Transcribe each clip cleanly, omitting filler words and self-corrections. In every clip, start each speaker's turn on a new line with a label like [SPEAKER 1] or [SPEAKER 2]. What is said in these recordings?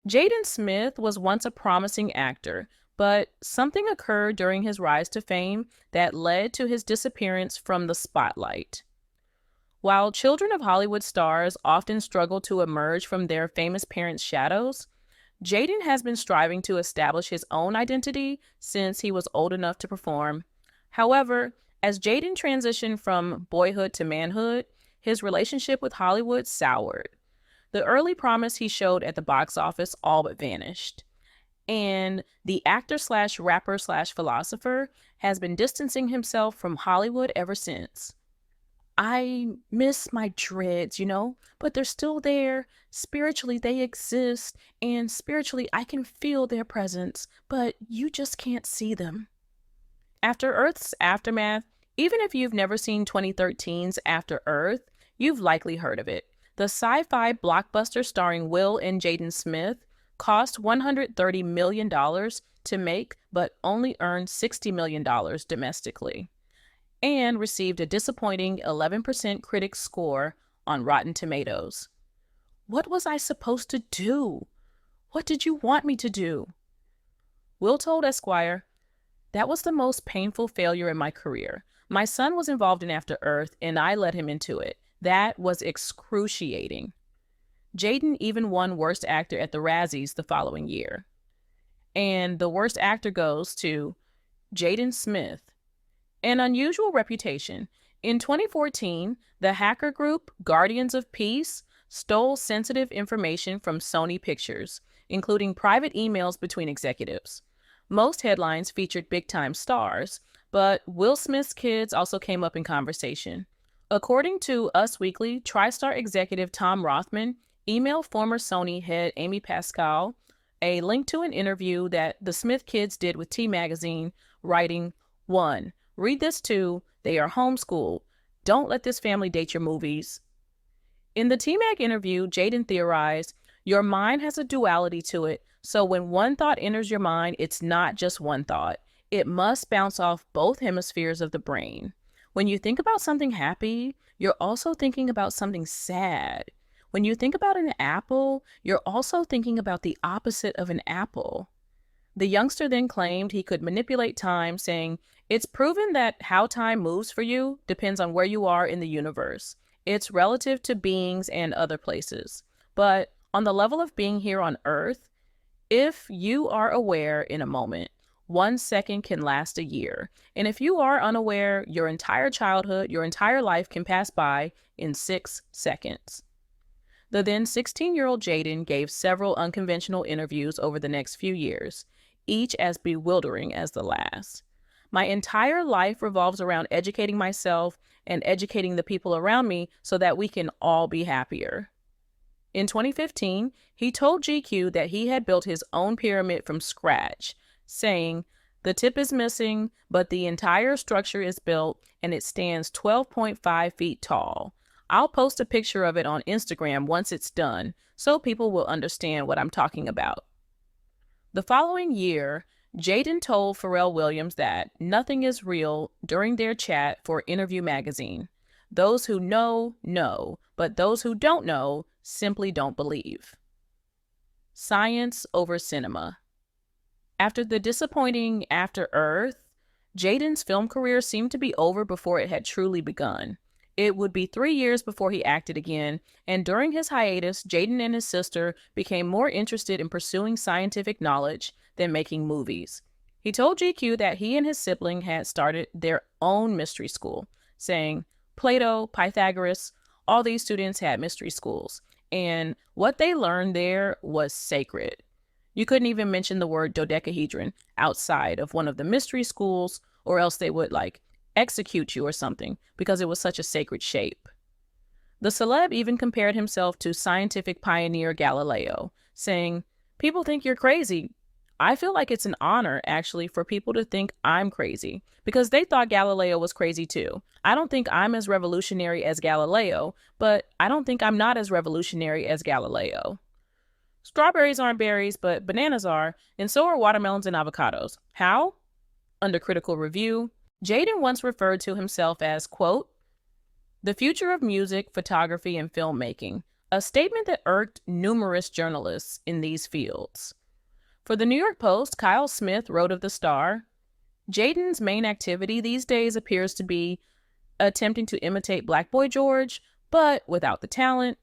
[SPEAKER 1] Jaden Smith was once a promising actor, but something occurred during his rise to fame that led to his disappearance from the spotlight. While children of Hollywood stars often struggle to emerge from their famous parents' shadows, Jaden has been striving to establish his own identity since he was old enough to perform. However, as Jaden transitioned from boyhood to manhood, his relationship with Hollywood soured. The early promise he showed at the box office all but vanished. And the actor slash rapper slash philosopher has been distancing himself from Hollywood ever since. I miss my dreads, but they're still there. Spiritually, they exist, and spiritually, I can feel their presence, but you just can't see them. After Earth's Aftermath, even if you've never seen 2013's After Earth, you've likely heard of it. The sci-fi blockbuster starring Will and Jaden Smith cost $130 million to make, but only earned $60 million domestically, and received a disappointing 11% critic score on Rotten Tomatoes. What was I supposed to do? What did you want me to do? Will told Esquire, "That was the most painful failure in my career. My son was involved in After Earth, and I let him into it. That was excruciating." Jaden even won Worst Actor at the Razzies the following year. And the Worst Actor goes to Jaden Smith. An unusual reputation. In 2014, the hacker group Guardians of Peace stole sensitive information from Sony Pictures, including private emails between executives. Most headlines featured big-time stars, but Will Smith's kids also came up in conversation. According to Us Weekly, TriStar executive Tom Rothman emailed former Sony head Amy Pascal a link to an interview that the Smith kids did with T Magazine, writing, "1. Read this too. They are homeschooled. Don't let this family date your movies." In the T-Mag interview, Jaden theorized, "Your mind has a duality to it, so when one thought enters your mind, it's not just one thought. It must bounce off both hemispheres of the brain. When you think about something happy, you're also thinking about something sad. When you think about an apple, you're also thinking about the opposite of an apple." The youngster then claimed he could manipulate time, saying, "It's proven that how time moves for you depends on where you are in the universe. It's relative to beings and other places. But on the level of being here on Earth, if you are aware in a moment, 1 second can last a year. And if you are unaware, your entire childhood, your entire life can pass by in 6 seconds." The then 16-year-old Jaden gave several unconventional interviews over the next few years, each as bewildering as the last. "My entire life revolves around educating myself and educating the people around me so that we can all be happier." In 2015, he told GQ that he had built his own pyramid from scratch, saying, "The tip is missing, but the entire structure is built and it stands 12.5 feet tall. I'll post a picture of it on Instagram once it's done so people will understand what I'm talking about." The following year, Jaden told Pharrell Williams that nothing is real during their chat for Interview magazine. "Those who know, know, but those who don't know simply don't believe." Science over cinema. After the disappointing After Earth, Jaden's film career seemed to be over before it had truly begun. It would be 3 years before he acted again, and during his hiatus, Jaden and his sister became more interested in pursuing scientific knowledge than making movies. He told GQ that he and his sibling had started their own mystery school, saying, "Plato, Pythagoras, all these students had mystery schools, and what they learned there was sacred. You couldn't even mention the word dodecahedron outside of one of the mystery schools, or else they would, execute you or something, because it was such a sacred shape." The celeb even compared himself to scientific pioneer Galileo, saying, "People think you're crazy. I feel like it's an honor, actually, for people to think I'm crazy, because they thought Galileo was crazy too. I don't think I'm as revolutionary as Galileo, but I don't think I'm not as revolutionary as Galileo. Strawberries aren't berries, but bananas are, and so are watermelons and avocados. How?" Under critical review, Jaden once referred to himself as, quote, "the future of music, photography, and filmmaking. a statement that irked numerous journalists in these fields. For the New York Post, Kyle Smith wrote of the star, Jaden's main activity these days appears to be attempting to imitate Black Boy George, but without the talent.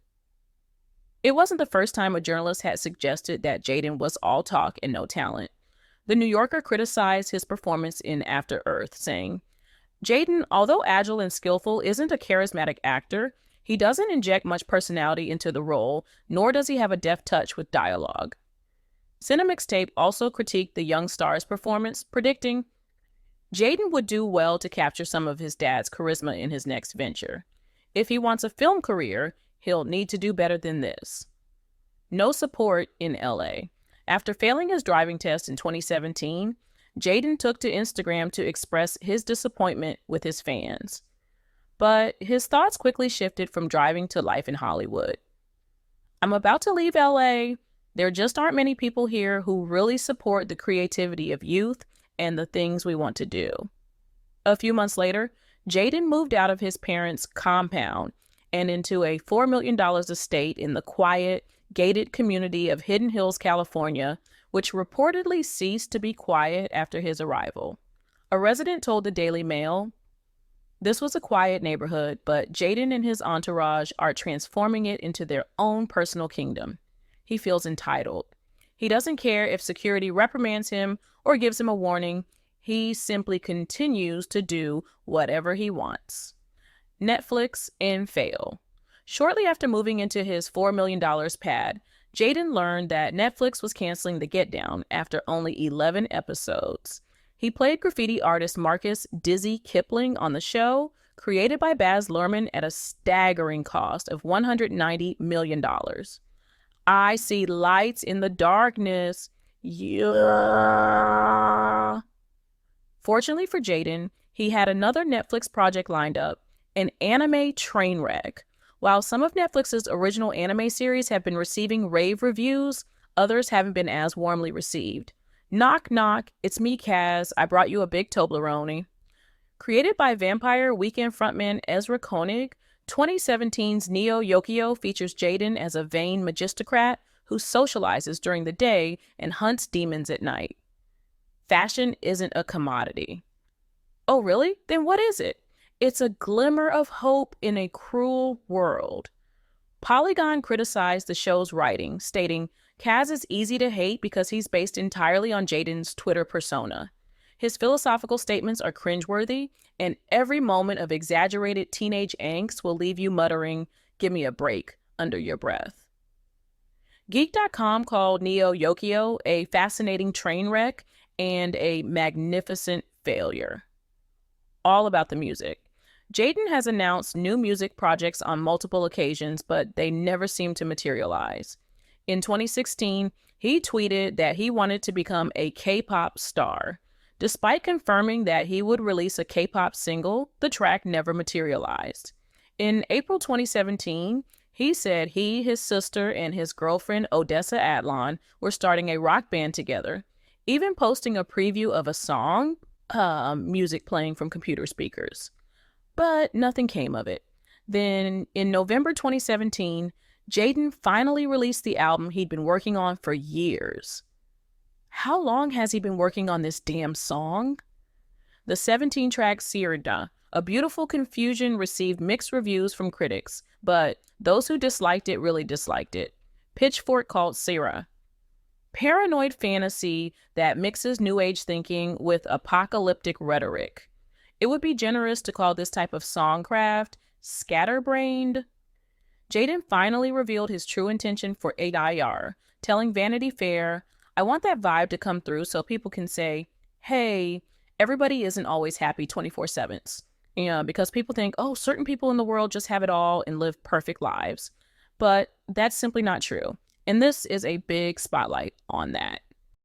[SPEAKER 1] It wasn't the first time a journalist had suggested that Jaden was all talk and no talent. The New Yorker criticized his performance in After Earth, saying, Jaden, although agile and skillful, isn't a charismatic actor. He doesn't inject much personality into the role, nor does he have a deft touch with dialogue. Cinemixtape also critiqued the young star's performance, predicting, Jaden would do well to capture some of his dad's charisma in his next venture. If he wants a film career, he'll need to do better than this. No support in LA. After failing his driving test in 2017, Jaden took to Instagram to express his disappointment with his fans. But his thoughts quickly shifted from driving to life in Hollywood. I'm about to leave LA. There just aren't many people here who really support the creativity of youth and the things we want to do. A few months later, Jaden moved out of his parents' compound and into a $4 million estate in the quiet, gated community of Hidden Hills, California, which reportedly ceased to be quiet after his arrival. A resident told the Daily Mail, this was a quiet neighborhood, but Jaden and his entourage are transforming it into their own personal kingdom. He feels entitled. He doesn't care if security reprimands him or gives him a warning. He simply continues to do whatever he wants. Netflix and fail. Shortly after moving into his $4 million pad, Jaden learned that Netflix was canceling The Get Down after only 11 episodes. He played graffiti artist Marcus Dizzy Kipling on the show, created by Baz Luhrmann at a staggering cost of $190 million. I see lights in the darkness. Yeah. Fortunately for Jaden, he had another Netflix project lined up, an anime train wreck. While some of Netflix's original anime series have been receiving rave reviews, others haven't been as warmly received. Knock, knock, it's me, Kaz. I brought you a big Toblerone. Created by Vampire Weekend frontman Ezra Koenig, 2017's Neo Yokio features Jaden as a vain magistocrat who socializes during the day and hunts demons at night. Fashion isn't a commodity. Oh, really? Then what is it? It's a glimmer of hope in a cruel world. Polygon criticized the show's writing, stating, Kaz is easy to hate because he's based entirely on Jaden's Twitter persona. His philosophical statements are cringeworthy, and every moment of exaggerated teenage angst will leave you muttering, give me a break, under your breath. Geek.com called Neo Yokio a fascinating train wreck and a magnificent failure. All about the music. Jaden has announced new music projects on multiple occasions, but they never seem to materialize. In 2016, he tweeted that he wanted to become a K-pop star. Despite confirming that he would release a K-pop single, the track never materialized. In April 2017, he said he, his sister, and his girlfriend Odessa Adlon were starting a rock band together, even posting a preview of a song, music playing from computer speakers. But nothing came of it. Then, in November 2017, Jaden finally released the album he'd been working on for years. How long has he been working on this damn song? The 17-track Sirda, A Beautiful Confusion, received mixed reviews from critics, but those who disliked it really disliked it. Pitchfork called Sirra paranoid fantasy that mixes New Age thinking with apocalyptic rhetoric. It would be generous to call this type of songcraft scatterbrained. Jaden finally revealed his true intention for 8IR, telling Vanity Fair, I want that vibe to come through so people can say, hey, everybody isn't always happy 24/7. Because people think, oh, certain people in the world just have it all and live perfect lives. But that's simply not true. And this is a big spotlight on that.